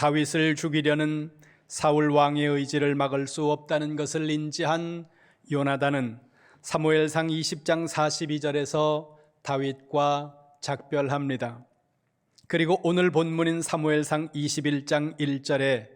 다윗을 죽이려는 사울 왕의 의지를 막을 수 없다는 것을 인지한 요나단은 사무엘상 20장 42절에서 다윗과 작별합니다. 그리고 오늘 본문인 사무엘상 21장 1절에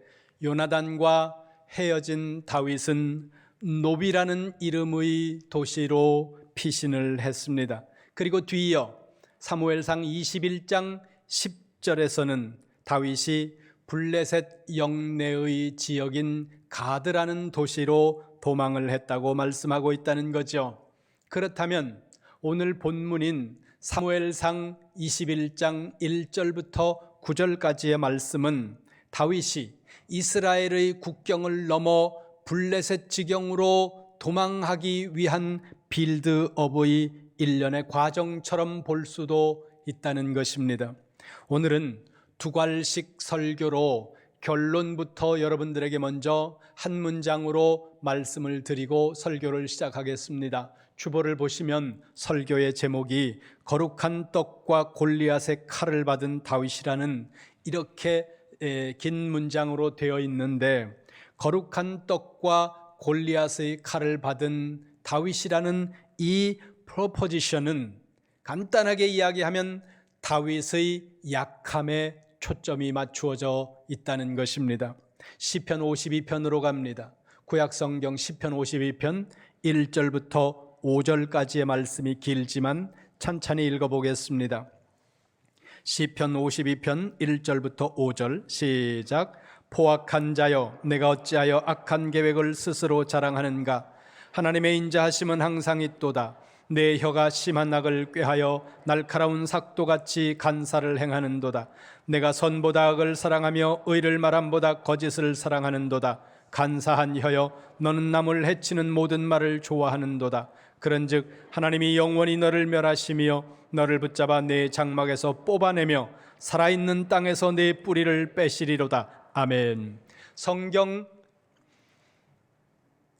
요나단과 헤어진 다윗은 노비라는 이름의 도시로 피신을 했습니다. 그리고 뒤이어 사무엘상 21장 10절에서는 다윗이 블레셋 영내의 지역인 가드라는 도시로 도망을 했다고 말씀하고 있다는 거죠. 그렇다면 오늘 본문인 사무엘상 21장 1절부터 9절까지의 말씀은 다윗이 이스라엘의 국경을 넘어 블레셋 지경으로 도망하기 위한 빌드업의 일련의 과정처럼 볼 수도 있다는 것입니다. 오늘은 두 괄식 설교로 결론부터 여러분들에게 먼저 한 문장으로 말씀을 드리고 설교를 시작하겠습니다. 주보를 보시면 설교의 제목이 거룩한 떡과 골리앗의 칼을 받은 다윗이라는 이렇게 긴 문장으로 되어 있는데, 거룩한 떡과 골리앗의 칼을 받은 다윗이라는 이 프로포지션은 간단하게 이야기하면 다윗의 약함에 초점이 맞추어져 있다는 것입니다. 시편 52편으로 갑니다. 구약성경 시편 52편 1절부터 5절까지의 말씀이 길지만 천천히 읽어보겠습니다. 시편 52편 1절부터 5절 시작. 포악한 자여, 내가 어찌하여 악한 계획을 스스로 자랑하는가? 하나님의 인자하심은 항상 있도다. 내 혀가 심한 악을 꾀하여 날카로운 삭도같이 간사를 행하는도다. 내가 선보다 악을 사랑하며 의를 말함보다 거짓을 사랑하는도다. 간사한 혀여, 너는 남을 해치는 모든 말을 좋아하는도다. 그런즉 하나님이 영원히 너를 멸하시며 너를 붙잡아 내 장막에서 뽑아내며 살아있는 땅에서 내 뿌리를 빼시리로다. 아멘. 성경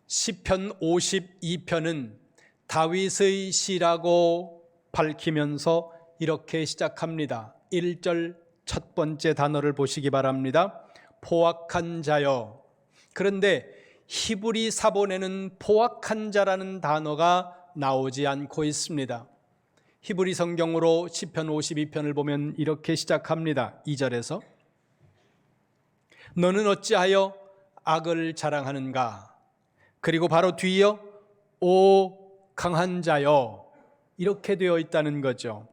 시편 52편은 다윗의 시라고 밝히면서 이렇게 시작합니다. 1절 첫 번째 단어를 보시기 바랍니다. 포악한 자여. 그런데 히브리 사본에는 포악한 자라는 단어가 나오지 않고 있습니다. 히브리 성경으로 시편 52편을 보면 이렇게 시작합니다. 2절에서 너는 어찌하여 악을 자랑하는가? 그리고 바로 뒤이어 오 강한 자여, 이렇게 되어 있다는 거죠.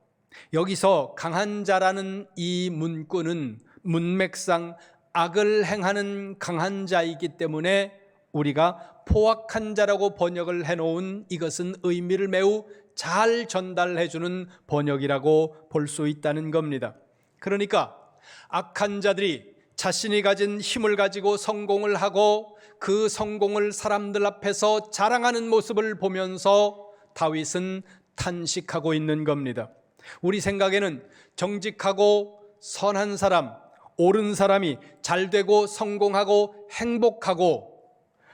여기서 강한 자라는 이 문구는 문맥상 악을 행하는 강한 자이기 때문에 우리가 포악한 자라고 번역을 해놓은 이것은 의미를 매우 잘 전달해주는 번역이라고 볼 수 있다는 겁니다. 그러니까 악한 자들이 자신이 가진 힘을 가지고 성공을 하고 그 성공을 사람들 앞에서 자랑하는 모습을 보면서 다윗은 탄식하고 있는 겁니다. 우리 생각에는 정직하고 선한 사람, 옳은 사람이 잘되고 성공하고 행복하고,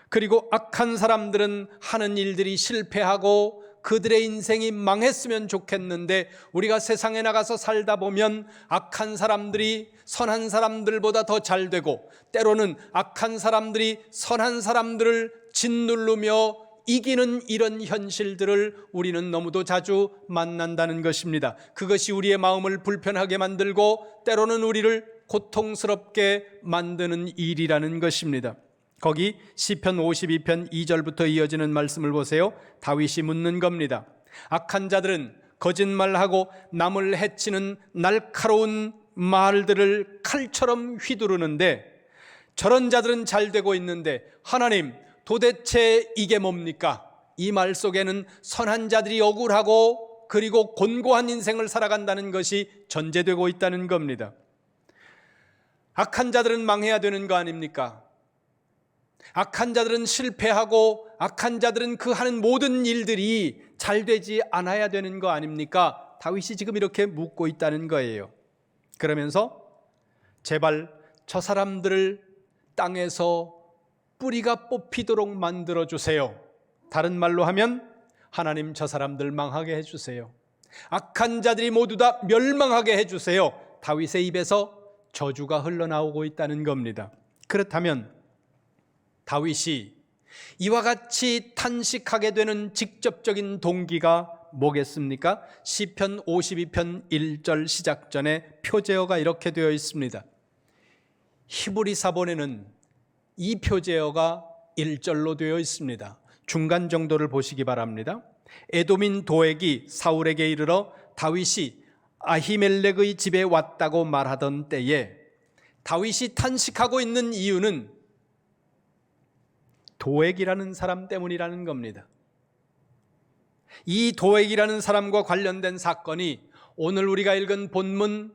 그리고 악한 사람들은 하는 일들이 실패하고 그들의 인생이 망했으면 좋겠는데, 우리가 세상에 나가서 살다 보면 악한 사람들이 선한 사람들보다 더 잘되고, 때로는 악한 사람들이 선한 사람들을 짓누르며 이기는 이런 현실들을 우리는 너무도 자주 만난다는 것입니다. 그것이 우리의 마음을 불편하게 만들고 때로는 우리를 고통스럽게 만드는 일이라는 것입니다. 거기 시편 52편 2절부터 이어지는 말씀을 보세요. 다윗이 묻는 겁니다. 악한 자들은 거짓말하고 남을 해치는 날카로운 말들을 칼처럼 휘두르는데, 저런 자들은 잘 되고 있는데 하나님, 도대체 이게 뭡니까? 이 말 속에는 선한 자들이 억울하고 그리고 곤고한 인생을 살아간다는 것이 전제되고 있다는 겁니다. 악한 자들은 망해야 되는 거 아닙니까? 악한 자들은 실패하고 악한 자들은 그 하는 모든 일들이 잘 되지 않아야 되는 거 아닙니까? 다윗이 지금 이렇게 묻고 있다는 거예요. 그러면서 제발 저 사람들을 땅에서 뿌리가 뽑히도록 만들어주세요. 다른 말로 하면 하나님 저 사람들 망하게 해주세요. 악한 자들이 모두 다 멸망하게 해주세요. 다윗의 입에서 저주가 흘러나오고 있다는 겁니다. 그렇다면 다윗이 이와 같이 탄식하게 되는 직접적인 동기가 뭐겠습니까? 시편 52편 1절 시작 전에 표제어가 이렇게 되어 있습니다. 히브리 사본에는 이 표제어가 1절로 되어 있습니다. 중간 정도를 보시기 바랍니다. 에돔인 도액이 사울에게 이르러 다윗이 아히멜렉의 집에 왔다고 말하던 때에 다윗이 탄식하고 있는 이유는 도액이라는 사람 때문이라는 겁니다. 이 도액이라는 사람과 관련된 사건이 오늘 우리가 읽은 본문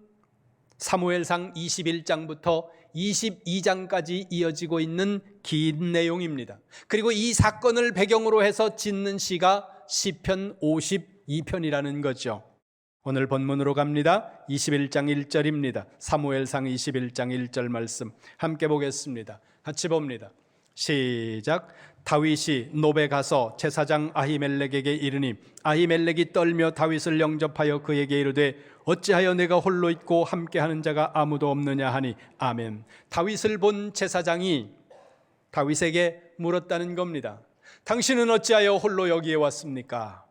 사무엘상 21장부터 22장까지 이어지고 있는 긴 내용입니다. 그리고 이 사건을 배경으로 해서 짓는 시가 시편 52편이라는 거죠. 오늘 본문으로 갑니다. 21장 1절입니다. 사무엘상 21장 1절 말씀 함께 보겠습니다. 같이 봅니다. 시작. 다윗이 노베 가서 제사장 아히멜렉에게 이르니 아히멜렉이 떨며 다윗을 영접하여 그에게 이르되 어찌하여 내가 홀로 있고 함께하는 자가 아무도 없느냐 하니 아멘. 다윗을 본 제사장이 다윗에게 물었다는 겁니다. 당신은 어찌하여 홀로 여기에 왔습니까?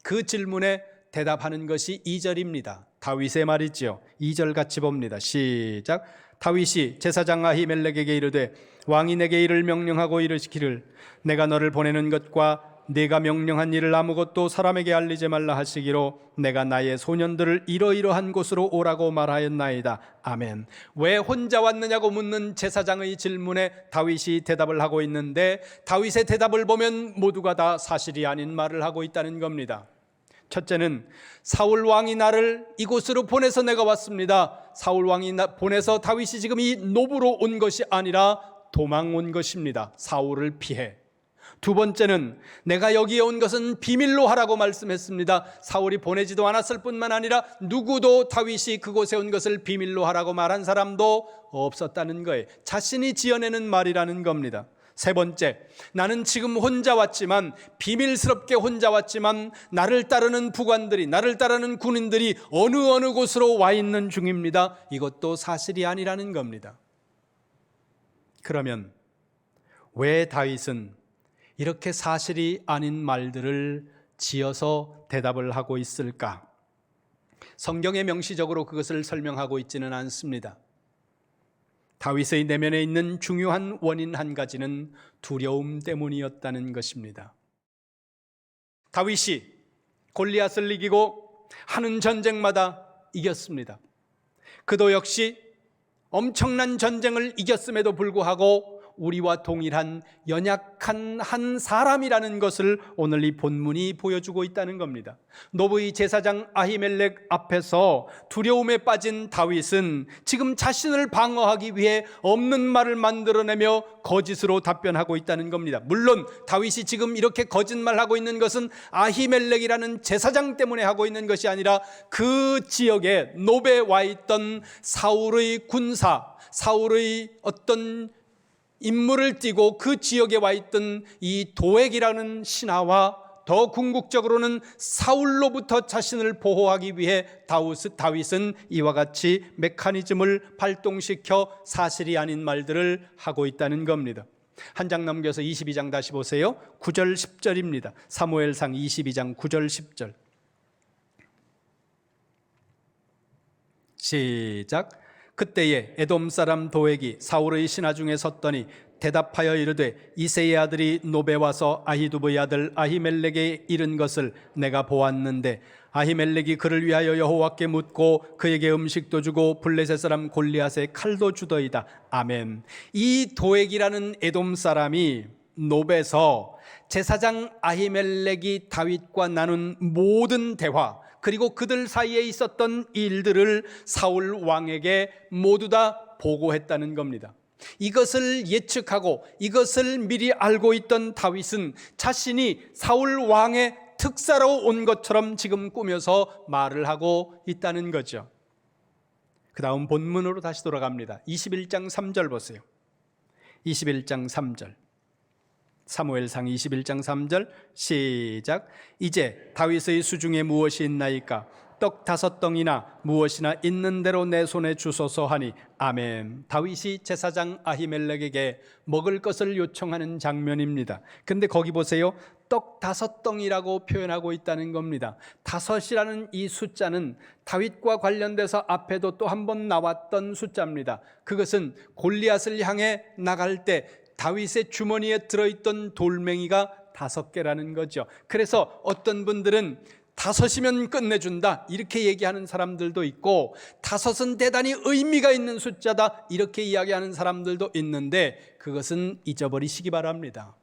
그 질문에 대답하는 것이 2절입니다. 다윗의 말이지요. 2절 같이 봅니다. 시작. 다윗이 제사장 아히멜렉에게 이르되 왕이 내게 이를 명령하고 이르시기를 내가 너를 보내는 것과 네가 명령한 일을 아무것도 사람에게 알리지 말라 하시기로 내가 나의 소년들을 이러이러한 곳으로 오라고 말하였나이다. 아멘. 왜 혼자 왔느냐고 묻는 제사장의 질문에 다윗이 대답을 하고 있는데 다윗의 대답을 보면 모두가 다 사실이 아닌 말을 하고 있다는 겁니다. 첫째는 사울 왕이 나를 이곳으로 보내서 내가 왔습니다. 사울 왕이 보내서 다윗이 지금 이 노브로 온 것이 아니라 도망 온 것입니다. 사울을 피해. 두 번째는 내가 여기에 온 것은 비밀로 하라고 말씀했습니다. 사울이 보내지도 않았을 뿐만 아니라 누구도 다윗이 그곳에 온 것을 비밀로 하라고 말한 사람도 없었다는 거예요. 자신이 지어내는 말이라는 겁니다. 세 번째, 나는 지금 혼자 왔지만 비밀스럽게 혼자 왔지만 나를 따르는 부관들이 나를 따르는 군인들이 어느 곳으로 와 있는 중입니다. 이것도 사실이 아니라는 겁니다. 그러면 왜 다윗은 이렇게 사실이 아닌 말들을 지어서 대답을 하고 있을까? 성경에 명시적으로 그것을 설명하고 있지는 않습니다. 다윗의 내면에 있는 중요한 원인 한 가지는 두려움 때문이었다는 것입니다. 다윗이 골리앗을 이기고 하는 전쟁마다 이겼습니다. 그도 역시 엄청난 전쟁을 이겼음에도 불구하고 우리와 동일한 연약한 한 사람이라는 것을 오늘 이 본문이 보여주고 있다는 겁니다. 노브의 제사장 아히멜렉 앞에서 두려움에 빠진 다윗은 지금 자신을 방어하기 위해 없는 말을 만들어내며 거짓으로 답변하고 있다는 겁니다. 물론 다윗이 지금 이렇게 거짓말하고 있는 것은 아히멜렉이라는 제사장 때문에 하고 있는 것이 아니라 그 지역에 노베에 와 있던 사울의 군사, 사울의 어떤 인물을 띠고 그 지역에 와 있던 이 도액이라는 신하와 더 궁극적으로는 사울로부터 자신을 보호하기 위해 다윗은 이와 같이 메커니즘을 발동시켜 사실이 아닌 말들을 하고 있다는 겁니다. 한 장 넘겨서 22장 다시 보세요. 9절 10절입니다. 사무엘상 22장 9절 10절 시작. 그때에 에돔 사람 도액이 사울의 신하 중에 섰더니 대답하여 이르되 이새의 아들이 노베 와서 아히두브의 아들 아히멜렉에 이른 것을 내가 보았는데 아히멜렉이 그를 위하여 여호와께 묻고 그에게 음식도 주고 블레셋 사람 골리앗에 칼도 주더이다. 아멘. 이 도액이라는 에돔 사람이 노베에서 제사장 아히멜렉이 다윗과 나눈 모든 대화 그리고 그들 사이에 있었던 일들을 사울 왕에게 모두 다 보고했다는 겁니다. 이것을 예측하고 이것을 미리 알고 있던 다윗은 자신이 사울 왕의 특사로 온 것처럼 지금 꾸며서 말을 하고 있다는 거죠. 그 다음 본문으로 다시 돌아갑니다. 21장 3절 보세요. 21장 3절 사무엘상 21장 3절 시작. 이제 다윗의 수중에 무엇이 있나이까? 떡 5덩이나 무엇이나 있는 대로 내 손에 주소서 하니 아멘. 다윗이 제사장 아히멜렉에게 먹을 것을 요청하는 장면입니다. 근데 거기 보세요. 떡 5덩이라고 표현하고 있다는 겁니다. 5이라는 이 숫자는 다윗과 관련돼서 앞에도 또 한 번 나왔던 숫자입니다. 그것은 골리앗을 향해 나갈 때 다윗의 주머니에 들어있던 돌멩이가 5개라는 거죠. 그래서 어떤 분들은 5이면 끝내준다 이렇게 얘기하는 사람들도 있고, 5은 대단히 의미가 있는 숫자다 이렇게 이야기하는 사람들도 있는데, 그것은 잊어버리시기 바랍니다.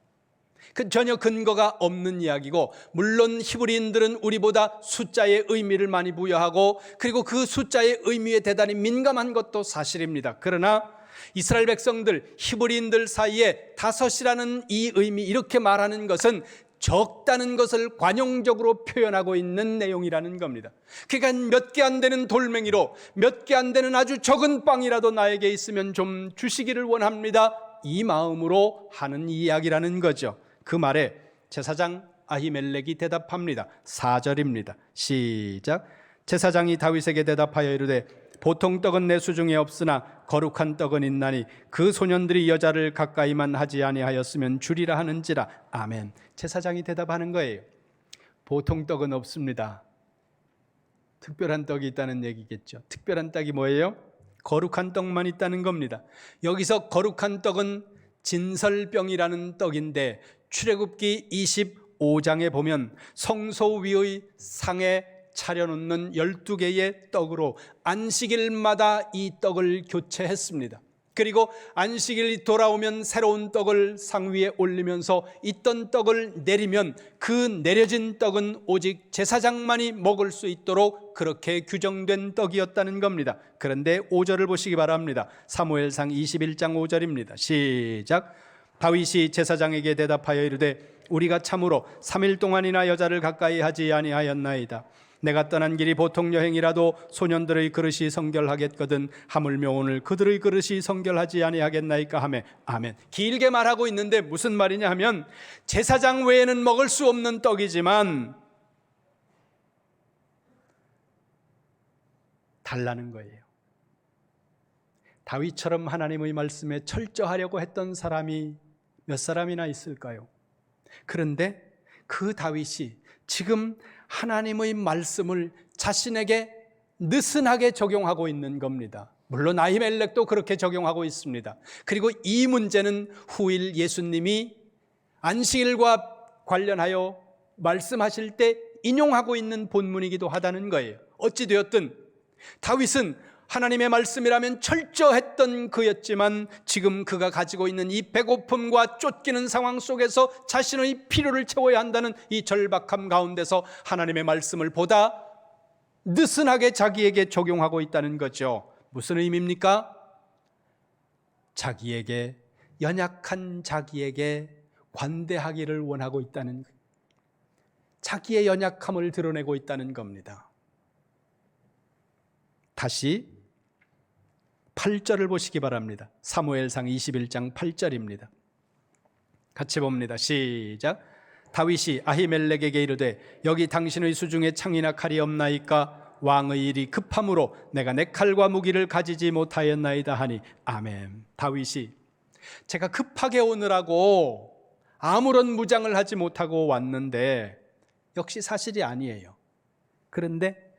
그 전혀 근거가 없는 이야기고, 물론 히브리인들은 우리보다 숫자의 의미를 많이 부여하고 그리고 그 숫자의 의미에 대단히 민감한 것도 사실입니다. 그러나 이스라엘 백성들, 히브리인들 사이에 5이라는 이 의미, 이렇게 말하는 것은 적다는 것을 관용적으로 표현하고 있는 내용이라는 겁니다. 그러니까 몇 개 안 되는 돌멩이로, 몇 개 안 되는 아주 적은 빵이라도 나에게 있으면 좀 주시기를 원합니다, 이 마음으로 하는 이야기라는 거죠. 그 말에 제사장 아히멜렉이 대답합니다. 4절입니다. 시작. 제사장이 다윗에게 대답하여 이르되 보통 떡은 내 수중에 없으나 거룩한 떡은 있나니 그 소년들이 여자를 가까이만 하지 아니하였으면 주리라 하는지라. 아멘. 제사장이 대답하는 거예요. 보통 떡은 없습니다. 특별한 떡이 있다는 얘기겠죠. 특별한 떡이 뭐예요? 거룩한 떡만 있다는 겁니다. 여기서 거룩한 떡은 진설병이라는 떡인데, 출애굽기 25장에 보면 성소 위의 상에 차려놓는 12개의 떡으로 안식일마다 이 떡을 교체했습니다. 그리고 안식일이 돌아오면 새로운 떡을 상 위에 올리면서 있던 떡을 내리면 그 내려진 떡은 오직 제사장만이 먹을 수 있도록 그렇게 규정된 떡이었다는 겁니다. 그런데 5절을 보시기 바랍니다. 사무엘상 21장 5절입니다. 시작. 다윗이 제사장에게 대답하여 이르되 우리가 참으로 3일 동안이나 여자를 가까이 하지 아니하였나이다. 내가 떠난 길이 보통 여행이라도 소년들의 그릇이 성결하겠거든 하물며 오늘 그들의 그릇이 성결하지 아니하겠나이까 하매 아멘. 길게 말하고 있는데 무슨 말이냐 하면, 제사장 외에는 먹을 수 없는 떡이지만 달라는 거예요. 다윗처럼 하나님의 말씀에 철저하려고 했던 사람이 몇 사람이나 있을까요? 그런데 그 다윗이 지금 하나님의 말씀을 자신에게 느슨하게 적용하고 있는 겁니다. 물론 아히멜렉도 그렇게 적용하고 있습니다. 그리고 이 문제는 후일 예수님이 안식일과 관련하여 말씀하실 때 인용하고 있는 본문이기도 하다는 거예요. 어찌되었든 다윗은 하나님의 말씀이라면 철저했던 그였지만, 지금 그가 가지고 있는 이 배고픔과 쫓기는 상황 속에서 자신의 필요를 채워야 한다는 이 절박함 가운데서 하나님의 말씀을 보다 느슨하게 자기에게 적용하고 있다는 거죠. 무슨 의미입니까? 자기에게, 연약한 자기에게 관대하기를 원하고 있다는, 자기의 연약함을 드러내고 있다는 겁니다. 다시 8절을 보시기 바랍니다. 사무엘상 21장 8절입니다. 같이 봅니다. 시작. 다윗이 아히멜렉에게 이르되 여기 당신의 수중에 창이나 칼이 없나이까? 왕의 일이 급함으로 내가 내 칼과 무기를 가지지 못하였나이다 하니 아멘. 다윗이 제가 급하게 오느라고 아무런 무장을 하지 못하고 왔는데 역시 사실이 아니에요. 그런데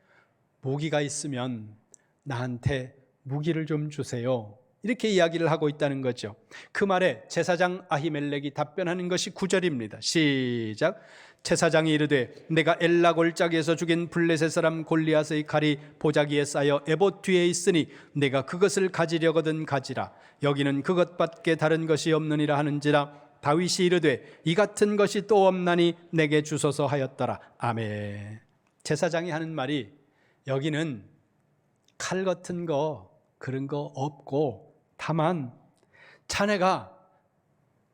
무기가 있으면 나한테 무기를 좀 주세요, 이렇게 이야기를 하고 있다는 거죠. 그 말에 제사장 아히멜렉이 답변하는 것이 9절입니다. 시작. 제사장이 이르되 내가 엘라 골짜기에서 죽인 블레셋 사람 골리앗의 칼이 보자기에 쌓여 에봇 뒤에 있으니 내가 그것을 가지려거든 가지라. 여기는 그것밖에 다른 것이 없느니라 하는지라. 다윗이 이르되 이 같은 것이 또 없나니 내게 주소서 하였더라. 아멘. 제사장이 하는 말이, 여기는 칼 같은 거 그런 거 없고, 다만 자네가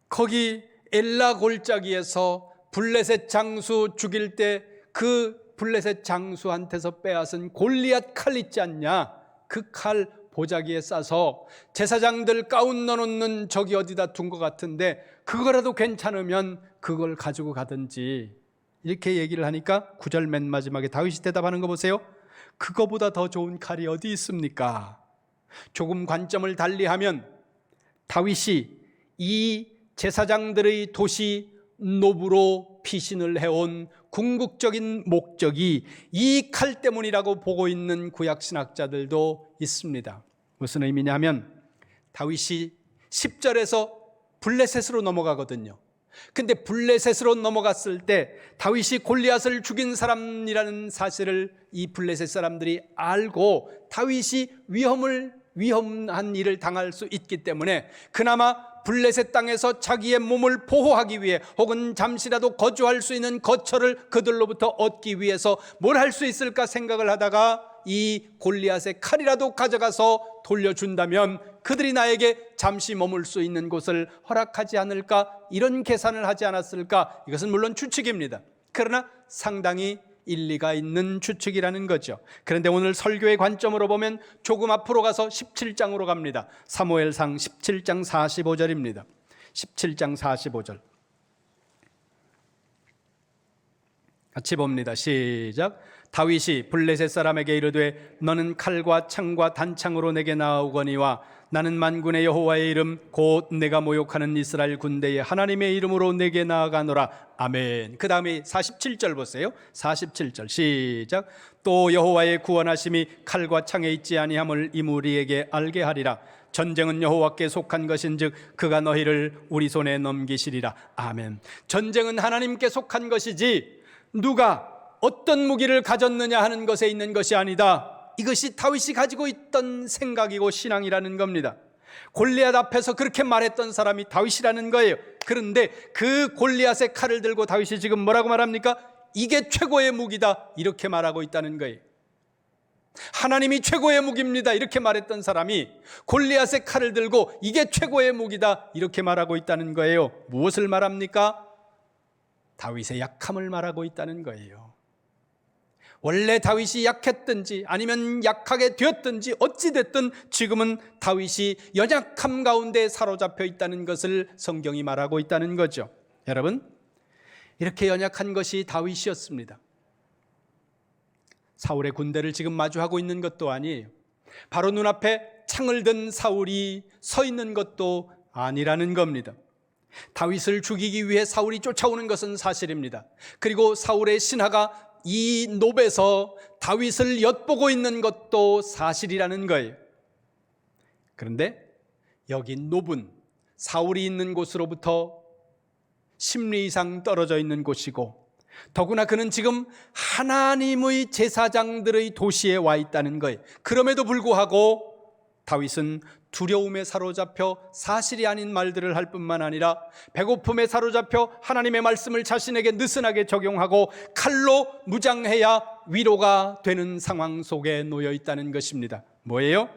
거기 엘라 골짜기에서 블레셋 장수 죽일 때 그 블레셋 장수한테서 빼앗은 골리앗 칼 있지 않냐, 그 칼 보자기에 싸서 제사장들 가운 넣어놓는 저기 어디다 둔 것 같은데 그거라도 괜찮으면 그걸 가지고 가든지, 이렇게 얘기를 하니까 9절 맨 마지막에 다윗이 대답하는 거 보세요. 그거보다 더 좋은 칼이 어디 있습니까? 조금 관점을 달리하면 다윗이 이 제사장들의 도시 노브로 피신을 해온 궁극적인 목적이 이 칼 때문이라고 보고 있는 구약신학자들도 있습니다. 무슨 의미냐 하면 다윗이 10절에서 블레셋으로 넘어가거든요. 근데 블레셋으로 넘어갔을 때 다윗이 골리앗을 죽인 사람이라는 사실을 이 블레셋 사람들이 알고 다윗이 위험한 일을 당할 수 있기 때문에 그나마 블레셋 땅에서 자기의 몸을 보호하기 위해 혹은 잠시라도 거주할 수 있는 거처를 그들로부터 얻기 위해서 뭘 할 수 있을까 생각을 하다가 이 골리앗의 칼이라도 가져가서 돌려준다면 그들이 나에게 잠시 머물 수 있는 곳을 허락하지 않을까, 이런 계산을 하지 않았을까. 이것은 물론 추측입니다. 그러나 상당히 일리가 있는 추측이라는 거죠. 그런데 오늘 설교의 관점으로 보면 조금 앞으로 가서 17장으로 갑니다. 사무엘상 17장 45절입니다. 17장 45절 같이 봅니다. 시작. 다윗이 블레셋 사람에게 이르되 너는 칼과 창과 단창으로 내게 나아오거니와 나는 만군의 여호와의 이름 곧 내가 모욕하는 이스라엘 군대의 하나님의 이름으로 내게 나아가노라. 아멘. 그 다음에 47절 보세요. 47절 시작. 또 여호와의 구원하심이 칼과 창에 있지 아니함을 이 무리에게 알게 하리라. 전쟁은 여호와께 속한 것인즉 그가 너희를 우리 손에 넘기시리라. 아멘. 전쟁은 하나님께 속한 것이지 누가 어떤 무기를 가졌느냐 하는 것에 있는 것이 아니다. 이것이 다윗이 가지고 있던 생각이고 신앙이라는 겁니다. 골리앗 앞에서 그렇게 말했던 사람이 다윗이라는 거예요. 그런데 그 골리앗의 칼을 들고 다윗이 지금 뭐라고 말합니까? 이게 최고의 무기다, 이렇게 말하고 있다는 거예요. 하나님이 최고의 무기입니다, 이렇게 말했던 사람이 골리앗의 칼을 들고 이게 최고의 무기다, 이렇게 말하고 있다는 거예요. 무엇을 말합니까? 다윗의 약함을 말하고 있다는 거예요. 원래 다윗이 약했든지 아니면 약하게 되었든지 어찌됐든 지금은 다윗이 연약함 가운데 사로잡혀 있다는 것을 성경이 말하고 있다는 거죠. 여러분, 이렇게 연약한 것이 다윗이었습니다. 사울의 군대를 지금 마주하고 있는 것도 아니에요. 바로 눈앞에 창을 든 사울이 서 있는 것도 아니라는 겁니다. 다윗을 죽이기 위해 사울이 쫓아오는 것은 사실입니다. 그리고 사울의 신하가 이 노베에서 다윗을 엿보고 있는 것도 사실이라는 거예요. 그런데 여기 노브는 사울이 있는 곳으로부터 10리 이상 떨어져 있는 곳이고 더구나 그는 지금 하나님의 제사장들의 도시에 와 있다는 거예요. 그럼에도 불구하고 다윗은 두려움에 사로잡혀 사실이 아닌 말들을 할 뿐만 아니라 배고픔에 사로잡혀 하나님의 말씀을 자신에게 느슨하게 적용하고 칼로 무장해야 위로가 되는 상황 속에 놓여 있다는 것입니다. 뭐예요?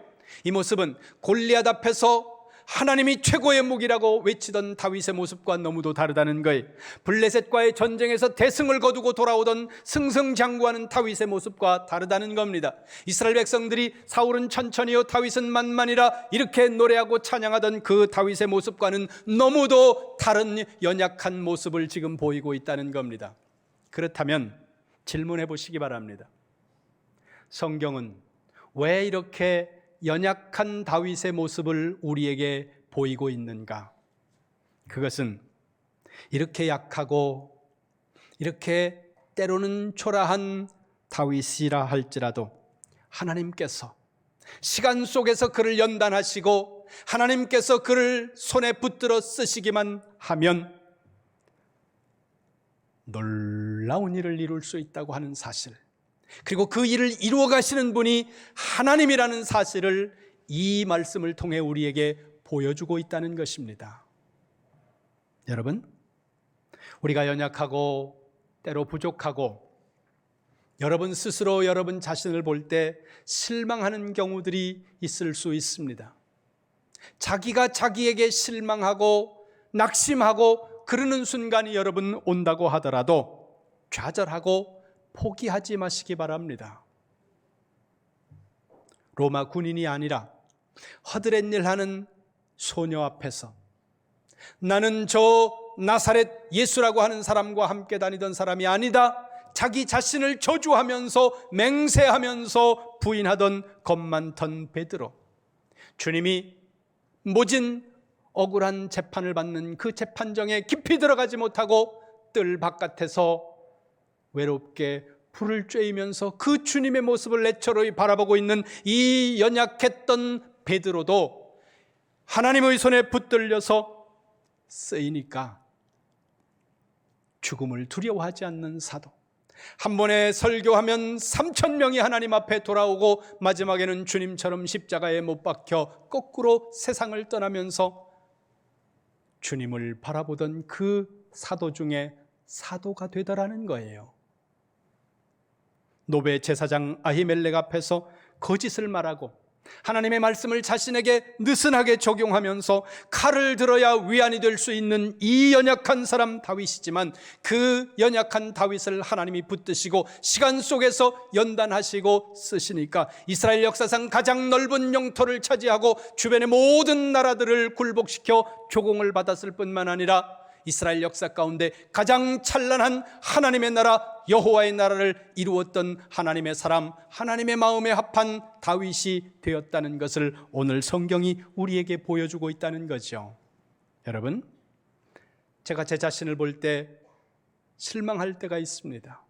이 모습은 골리앗 앞에서 하나님이 최고의 무기라고 외치던 다윗의 모습과 너무도 다르다는 거예요. 블레셋과의 전쟁에서 대승을 거두고 돌아오던 승승장구하는 다윗의 모습과 다르다는 겁니다. 이스라엘 백성들이 사울은 천천히요 다윗은 만만이라 이렇게 노래하고 찬양하던 그 다윗의 모습과는 너무도 다른 연약한 모습을 지금 보이고 있다는 겁니다. 그렇다면 질문해 보시기 바랍니다. 성경은 왜 이렇게 연약한 다윗의 모습을 우리에게 보이고 있는가? 그것은 이렇게 약하고 이렇게 때로는 초라한 다윗이라 할지라도 하나님께서 시간 속에서 그를 연단하시고 하나님께서 그를 손에 붙들어 쓰시기만 하면 놀라운 일을 이룰 수 있다고 하는 사실, 그리고 그 일을 이루어 가시는 분이 하나님이라는 사실을 이 말씀을 통해 우리에게 보여주고 있다는 것입니다. 여러분, 우리가 연약하고 때로 부족하고 여러분 스스로 여러분 자신을 볼 때 실망하는 경우들이 있을 수 있습니다. 자기가 자기에게 실망하고 낙심하고 그러는 순간이 여러분 온다고 하더라도 좌절하고 포기하지 마시기 바랍니다. 로마 군인이 아니라 허드렛 일 하는 소녀 앞에서 나는 저 나사렛 예수라고 하는 사람과 함께 다니던 사람이 아니다, 자기 자신을 저주하면서 맹세하면서 부인하던 겁 많던 베드로, 주님이 모진 억울한 재판을 받는 그 재판정에 깊이 들어가지 못하고 뜰 바깥에서 외롭게 불을 쬐이면서 그 주님의 모습을 애처로이 바라보고 있는 이 연약했던 베드로도 하나님의 손에 붙들려서 쓰이니까 죽음을 두려워하지 않는 사도, 한 번에 설교하면 3,000명이 하나님 앞에 돌아오고 마지막에는 주님처럼 십자가에 못 박혀 거꾸로 세상을 떠나면서 주님을 바라보던 그 사도 중에 사도가 되더라는 거예요. 노베 제사장 아히멜렉 앞에서 거짓을 말하고 하나님의 말씀을 자신에게 느슨하게 적용하면서 칼을 들어야 위안이 될 수 있는 이 연약한 사람 다윗이지만, 그 연약한 다윗을 하나님이 붙드시고 시간 속에서 연단하시고 쓰시니까 이스라엘 역사상 가장 넓은 영토를 차지하고 주변의 모든 나라들을 굴복시켜 조공을 받았을 뿐만 아니라 이스라엘 역사 가운데 가장 찬란한 하나님의 나라, 여호와의 나라를 이루었던 하나님의 사람, 하나님의 마음에 합한 다윗이 되었다는 것을 오늘 성경이 우리에게 보여주고 있다는 거죠. 여러분, 제가 제 자신을 볼 때 실망할 때가 있습니다.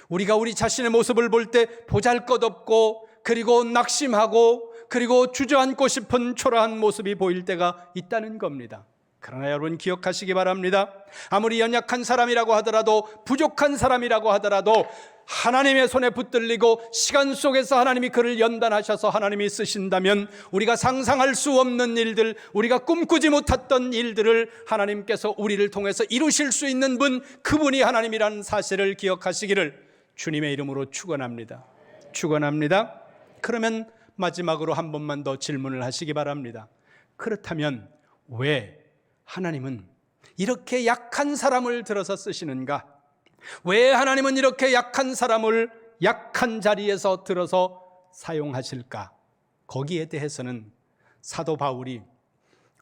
우리가 우리 자신의 모습을 볼 때 보잘것없고, 그리고 낙심하고, 그리고 주저앉고 싶은 초라한 모습이 보일 때가 있다는 겁니다. 그러나 여러분 기억하시기 바랍니다. 아무리 연약한 사람이라고 하더라도, 부족한 사람이라고 하더라도 하나님의 손에 붙들리고 시간 속에서 하나님이 그를 연단하셔서 하나님이 쓰신다면 우리가 상상할 수 없는 일들, 우리가 꿈꾸지 못했던 일들을 하나님께서 우리를 통해서 이루실 수 있는 분, 그분이 하나님이라는 사실을 기억하시기를 주님의 이름으로 축원합니다. 축원합니다. 그러면 마지막으로 한 번만 더 질문을 하시기 바랍니다. 그렇다면 왜 하나님은 이렇게 약한 사람을 들어서 쓰시는가? 왜 하나님은 이렇게 약한 사람을 약한 자리에서 들어서 사용하실까? 거기에 대해서는 사도 바울이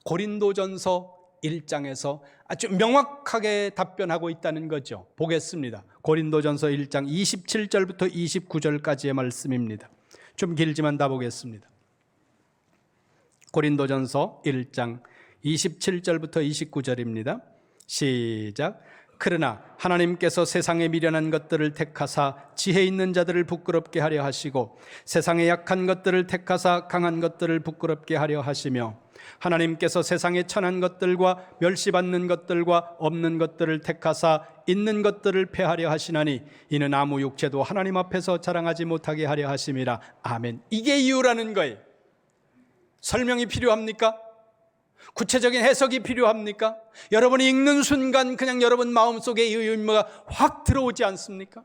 고린도전서 1장에서 아주 명확하게 답변하고 있다는 거죠. 보겠습니다. 고린도전서 1장 27절부터 29절까지의 말씀입니다. 좀 길지만 다 보겠습니다. 고린도전서 1장 27절부터 29절입니다. 시작. 그러나 하나님께서 세상에 미련한 것들을 택하사 지혜 있는 자들을 부끄럽게 하려 하시고, 세상에 약한 것들을 택하사 강한 것들을 부끄럽게 하려 하시며, 하나님께서 세상에 천한 것들과 멸시받는 것들과 없는 것들을 택하사 있는 것들을 패하려 하시나니 이는 아무 육체도 하나님 앞에서 자랑하지 못하게 하려 하심이라. 아멘. 이게 이유라는 거예요. 설명이 필요합니까? 구체적인 해석이 필요합니까? 여러분이 읽는 순간 그냥 여러분 마음속에 이 의미가 확 들어오지 않습니까?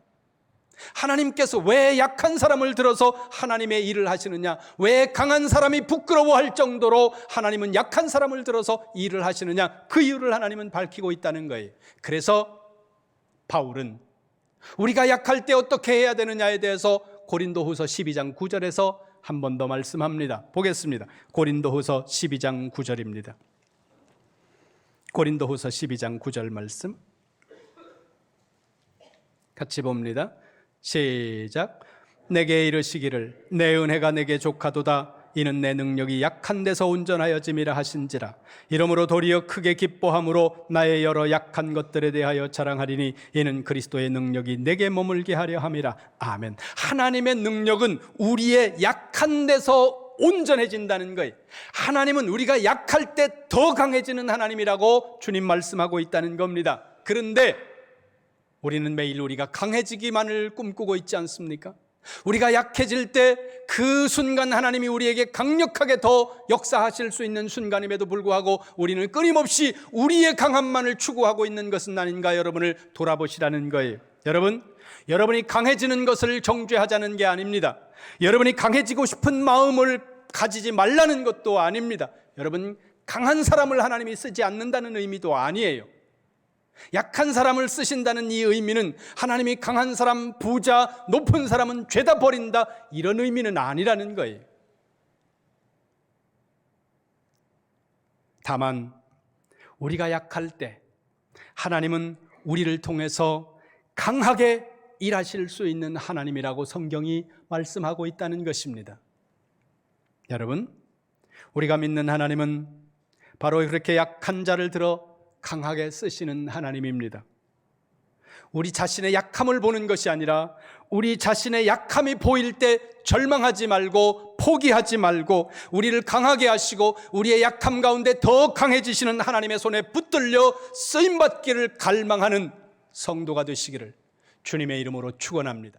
하나님께서 왜 약한 사람을 들어서 하나님의 일을 하시느냐? 왜 강한 사람이 부끄러워할 정도로 하나님은 약한 사람을 들어서 일을 하시느냐? 그 이유를 하나님은 밝히고 있다는 거예요. 그래서 바울은 우리가 약할 때 어떻게 해야 되느냐에 대해서 고린도후서 12장 9절에서 한 번 더 말씀합니다. 보겠습니다. 고린도후서 12장 9절입니다. 고린도후서 12장 9절 말씀 같이 봅니다. 시작. 내게 이르시기를 내 은혜가 내게 족하도다. 이는 내 능력이 약한 데서 온전하여짐이라 하신지라. 이러므로 도리어 크게 기뻐함으로 나의 여러 약한 것들에 대하여 자랑하리니 이는 그리스도의 능력이 내게 머물게 하려 함이라. 아멘. 하나님의 능력은 우리의 약한 데서 온전해진다는 거예요. 하나님은 우리가 약할 때 더 강해지는 하나님이라고 주님 말씀하고 있다는 겁니다. 그런데 우리는 매일 우리가 강해지기만을 꿈꾸고 있지 않습니까? 우리가 약해질 때 그 순간 하나님이 우리에게 강력하게 더 역사하실 수 있는 순간임에도 불구하고 우리는 끊임없이 우리의 강함만을 추구하고 있는 것은 아닌가, 여러분을 돌아보시라는 거예요. 여러분이 강해지는 것을 정죄하자는 게 아닙니다. 여러분이 강해지고 싶은 마음을 가지지 말라는 것도 아닙니다. 여러분, 강한 사람을 하나님이 쓰지 않는다는 의미도 아니에요. 약한 사람을 쓰신다는 이 의미는 하나님이 강한 사람, 부자, 높은 사람은 죄다 버린다, 이런 의미는 아니라는 거예요. 다만 우리가 약할 때 하나님은 우리를 통해서 강하게 일하실 수 있는 하나님이라고 성경이 말씀하고 있다는 것입니다. 여러분, 우리가 믿는 하나님은 바로 그렇게 약한 자를 들어 강하게 쓰시는 하나님입니다. 우리 자신의 약함을 보는 것이 아니라 우리 자신의 약함이 보일 때 절망하지 말고 포기하지 말고 우리를 강하게 하시고 우리의 약함 가운데 더 강해지시는 하나님의 손에 붙들려 쓰임받기를 갈망하는 성도가 되시기를 주님의 이름으로 축원합니다.